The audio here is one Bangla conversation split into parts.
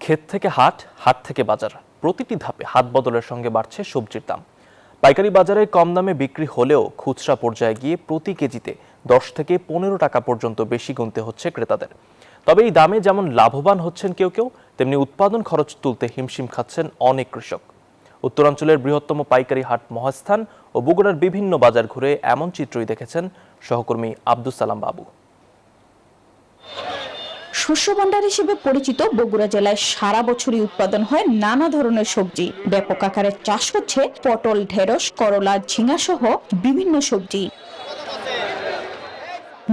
ক্ষেত থেকে হাট, হাট থেকে বাজার, প্রতিটি ধাপে হাত বদলের সঙ্গে বাড়ছে সবজির দাম। পাইকারি বাজারে কম দামে বিক্রি হলেও খুচরা পর্যায়ে গিয়ে প্রতি কেজিতে 10 থেকে 15 টাকা পর্যন্ত বেশি গুনতে হচ্ছে ক্রেতাদের। তবে এই দামে যেমন লাভবান হচ্ছেন কেউ কেউ, তেমনি উৎপাদন খরচ তুলতে হিমশিম খাচ্ছেন অনেক কৃষক। উত্তরাঞ্চলের বৃহত্তম পাইকারি হাট মহাস্থান ও বগুড়ার বিভিন্ন বাজার ঘুরে এমন চিত্রই দেখেছেন সহকর্মী আব্দুস সালাম বাবু। শস্য ভান্ডার হিসেবে পরিচিত বগুড়া জেলায় সারা বছরই উৎপাদন হয় নানা ধরনের সবজি। ব্যাপক আকারে চাষ হচ্ছে পটল, ঢেঁড়স, করলা, ঝিঙা সহ বিভিন্ন সবজি।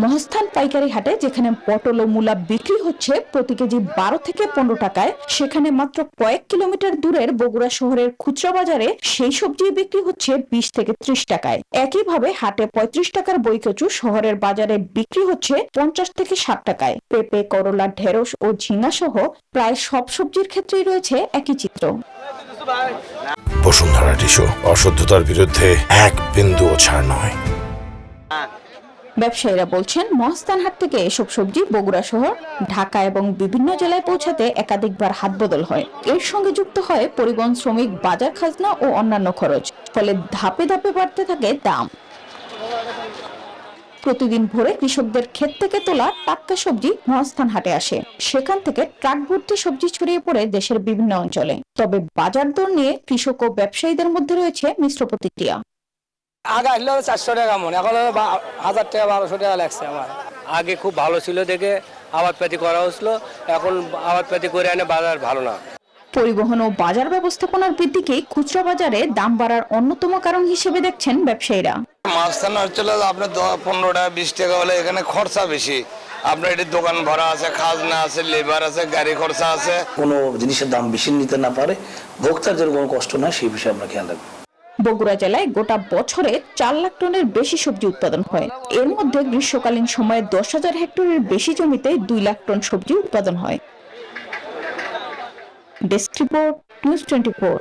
মহাস্থান পাইকারি হাটে যেখানে পটল ও মূলা বিক্রি হচ্ছে প্রতি কেজি 12 থেকে 15 টাকায়, সেখানে মাত্র কয়েক কিলোমিটার দূরের বগুড়া শহরের খুচরা বাজারে সেই সবজি বিক্রি হচ্ছে 20 থেকে 30 টাকায়। একইভাবে হাটে 35 টাকার বইকচু শহরের বাজারে বিক্রি হচ্ছে 50 থেকে 60 টাকায়। পেঁপে, করলা, ঢেঁড়স ও ঝিঙা সহ প্রায় সব সবজির ক্ষেত্রেই রয়েছে একই চিত্র। বসুন্ধরা টিস্যু, অশুদ্ধতার বিরুদ্ধে এক বিন্দুও ছাড় নয়। ব্যবসায়ীরা বলছেন, মহাস্থান হাট থেকে এসব সবজি বগুড়া শহর, ঢাকা এবং বিভিন্ন জেলায় পৌঁছাতে একাধিকবার হাত বদল হয়। এর সঙ্গে যুক্ত হয় পরিবহন, শ্রমিক, বাজার খাজনা ও অন্যান্য খরচ। ফলে ধাপে ধাপে বাড়তে থাকে দাম। প্রতিদিন ভোরে কৃষকদের ক্ষেত থেকে তোলা টাটকা সবজি মহাস্থান হাটে আসে। সেখান থেকে ট্রাক ভর্তি সবজি ছড়িয়ে পড়ে দেশের বিভিন্ন অঞ্চলে। তবে বাজার দর নিয়ে কৃষক ও ব্যবসায়ীদের মধ্যে রয়েছে মিশ্র প্রতিক্রিয়া। আগে আসলে 400 টাকা মন, এখন 1000 টাকা 1200 টাকা লাগছে আমার। আগে খুব ভালো ছিল দেখে আবাদপাতি করা হচ্ছিল, এখন আবাদপাতি করে আনে বাজার ভালো না। পরিবহন ও বাজার ব্যবস্থাপনার বৃদ্ধিকে খুচরা বাজারে দাম বাড়ার অন্যতম কারণ হিসেবে দেখছেন ব্যবসায়ীরা। মাঝখানে হচ্ছিল আপনার 15 টাকা 20 টাকা হলে এখানে খরচা বেশি। আপনার এটি দোকান ভাড়া আছে, খাজনা আছে, লেবার আছে, গাড়ি খরচা আছে। কোনো জিনিসের দাম বেশি নিতে না পারে ভোক্তার যেন কোনো কষ্ট না, সেই বিষয়ে আমরা খেয়াল রাখবো। বগুড়া জেলায় গোটা বছরে 4 লাখ টনের বেশি সবজি উৎপাদন হয়। এর মধ্যে গ্রীষ্মকালীন সময়ে 10,000 হেক্টরের বেশি জমিতে 2 লাখ টন সবজি উৎপাদন হয়। Desk report, news 24।